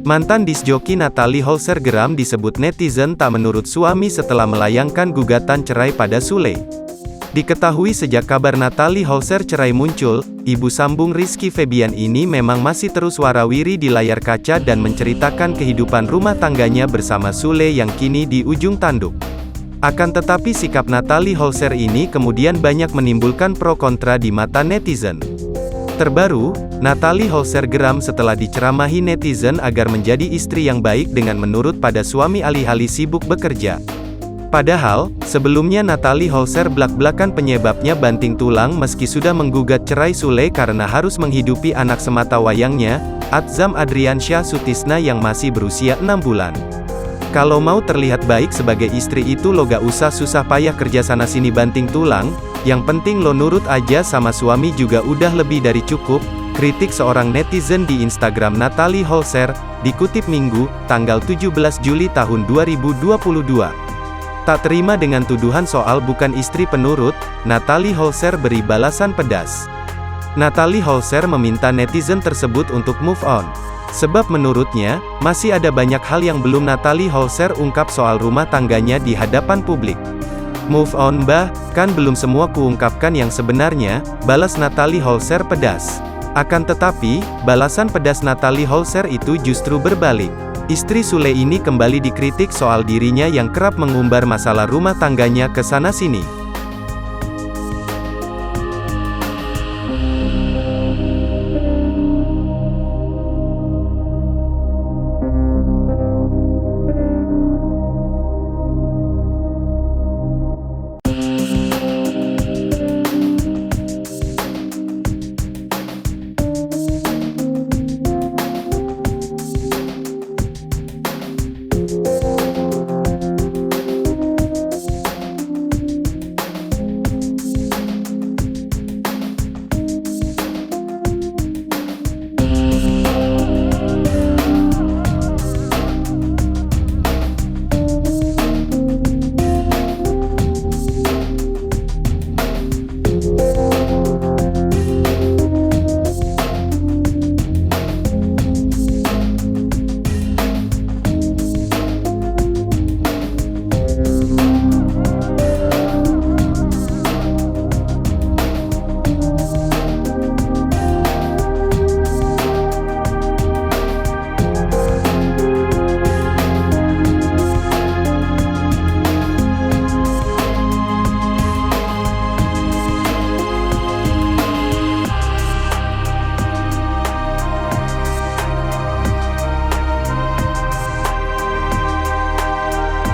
Mantan disjoki Natalie Holzer geram disebut netizen tak menurut suami setelah melayangkan gugatan cerai pada Sule. Diketahui sejak kabar Natalie Holzer cerai muncul, ibu sambung Rizky Febian ini memang masih terus warawiri di layar kaca dan menceritakan kehidupan rumah tangganya bersama Sule yang kini di ujung tanduk. Akan tetapi sikap Natalie Holzer ini kemudian banyak menimbulkan pro kontra di mata netizen. Terbaru, Natalie Holzer geram setelah diceramahi netizen agar menjadi istri yang baik dengan menurut pada suami alih-alih sibuk bekerja. Padahal, sebelumnya Natalie Holzer blak-blakan penyebabnya banting tulang meski sudah menggugat cerai Sule karena harus menghidupi anak semata wayangnya, Atzam Adriansyah Sutisna yang masih berusia 6 bulan. Kalau mau terlihat baik sebagai istri itu lo gak usah susah payah kerja sana sini banting tulang, yang penting lo nurut aja sama suami juga udah lebih dari cukup, kritik seorang netizen di Instagram Natalie Holzer, dikutip Minggu, tanggal 17 Juli tahun 2022. Tak terima dengan tuduhan soal bukan istri penurut, Natalie Holzer beri balasan pedas. Natalie Holzer meminta netizen tersebut untuk move on. Sebab menurutnya, masih ada banyak hal yang belum Natalie Holzer ungkap soal rumah tangganya di hadapan publik. Move on bah, kan belum semua kuungkapkan yang sebenarnya, balas Natalie Holzer pedas. Akan tetapi, balasan pedas Natalie Holzer itu justru berbalik. Istri Sule ini kembali dikritik soal dirinya yang kerap mengumbar masalah rumah tangganya ke sana sini.